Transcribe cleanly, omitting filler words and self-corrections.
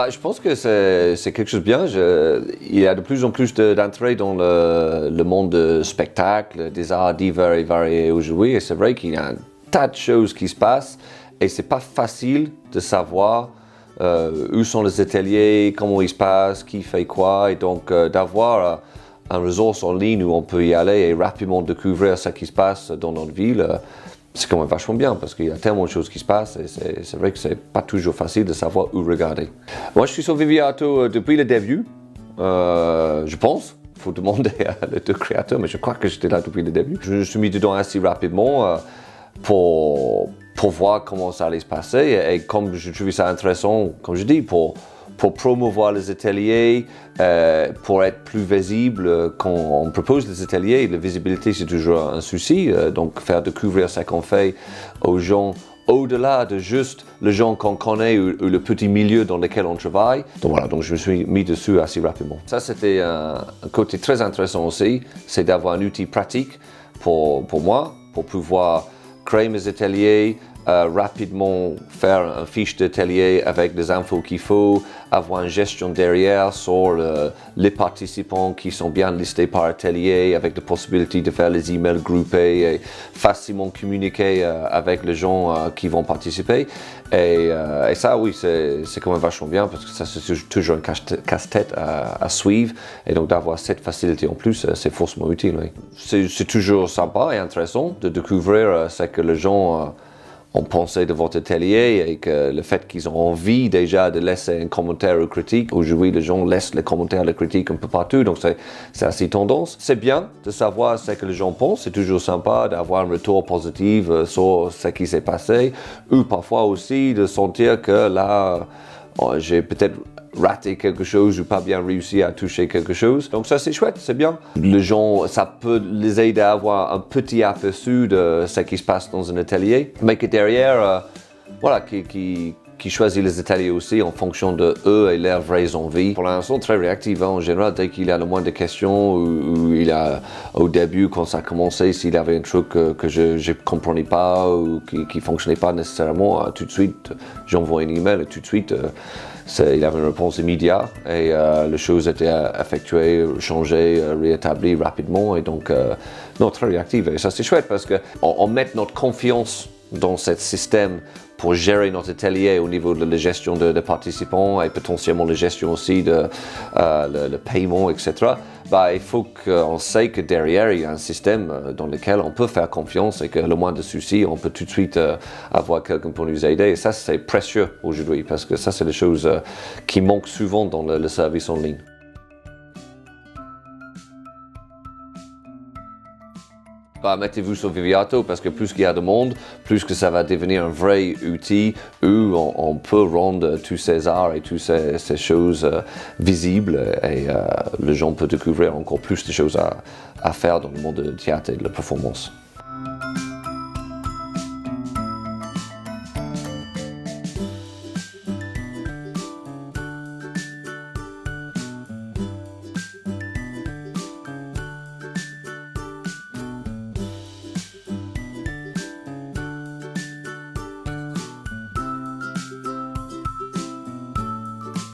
Je pense que c'est quelque chose de bien. Il y a de plus en plus d'intérêt dans le monde du spectacle, des arts divers et variés aujourd'hui. Et c'est vrai qu'il y a un tas de choses qui se passent et c'est pas facile de savoir où sont les ateliers, comment ils se passent, qui fait quoi. Et donc d'avoir un ressource en ligne où on peut y aller et rapidement découvrir ce qui se passe dans notre ville, c'est quand même vachement bien parce qu'il y a tellement de choses qui se passent et c'est vrai que c'est pas toujours facile de savoir où regarder. Moi, je suis sur Viviato depuis le début, je pense. Il faut demander à les deux créateurs, mais je crois que j'étais là depuis le début. Je me suis mis dedans assez rapidement pour voir comment ça allait se passer et comme je trouvais ça intéressant, comme je dis, pour promouvoir les ateliers, pour être plus visible quand on propose les ateliers. La visibilité, c'est toujours un souci, donc faire découvrir ce qu'on fait aux gens au-delà de juste les gens qu'on connaît ou le petit milieu dans lequel on travaille. Donc voilà, donc je me suis mis dessus assez rapidement. Ça, c'était un côté très intéressant aussi, c'est d'avoir un outil pratique pour moi, pour pouvoir créer mes ateliers, rapidement faire une fiche d'atelier avec des infos qu'il faut, avoir une gestion derrière sur les participants qui sont bien listés par atelier, avec la possibilité de faire les emails groupés et facilement communiquer avec les gens qui vont participer. Et ça, oui, c'est quand même vachement bien parce que ça, c'est toujours un casse-tête à suivre. Et donc d'avoir cette facilité en plus, c'est forcément utile. Oui. C'est toujours sympa et intéressant de découvrir ce que les gens ont pensé de votre atelier et que le fait qu'ils ont envie déjà de laisser un commentaire ou critique. Aujourd'hui, les gens laissent les commentaires, les critiques un peu partout, donc c'est assez tendance. C'est bien de savoir ce que les gens pensent, c'est toujours sympa d'avoir un retour positif sur ce qui s'est passé, ou parfois aussi de sentir que là, j'ai peut-être raté quelque chose ou pas bien réussi à toucher quelque chose. Donc ça, c'est chouette, c'est bien. Les gens, ça peut les aider à avoir un petit aperçu de ce qui se passe dans un atelier, mais que derrière, voilà, qui choisit les ateliers aussi en fonction de eux et leurs vraies envies. Pour l'instant, très réactif en général, dès qu'il y a le moins de questions ou il a, au début, quand ça a commencé, s'il y avait un truc que je ne comprenais pas ou qui ne fonctionnait pas nécessairement, tout de suite, j'envoie un email et tout de suite, il avait une réponse immédiate et les choses étaient effectuées, changées, réétablies rapidement et donc, non, très réactive. Et ça, c'est chouette parce qu'on met notre confiance dans ce système pour gérer notre atelier au niveau de la gestion des participants et potentiellement la gestion aussi de le paiement, etc. Il faut qu'on sait que derrière, il y a un système dans lequel on peut faire confiance et que le moins de soucis, on peut tout de suite avoir quelqu'un pour nous aider. Et ça, c'est précieux aujourd'hui parce que ça, c'est des choses qui manquent souvent dans le service en ligne. Mettez-vous sur Viviato parce que plus qu'il y a de monde, plus que ça va devenir un vrai outil où on peut rendre tous ces arts et toutes ces choses visibles et les gens peuvent découvrir encore plus de choses à faire dans le monde du théâtre et de la performance.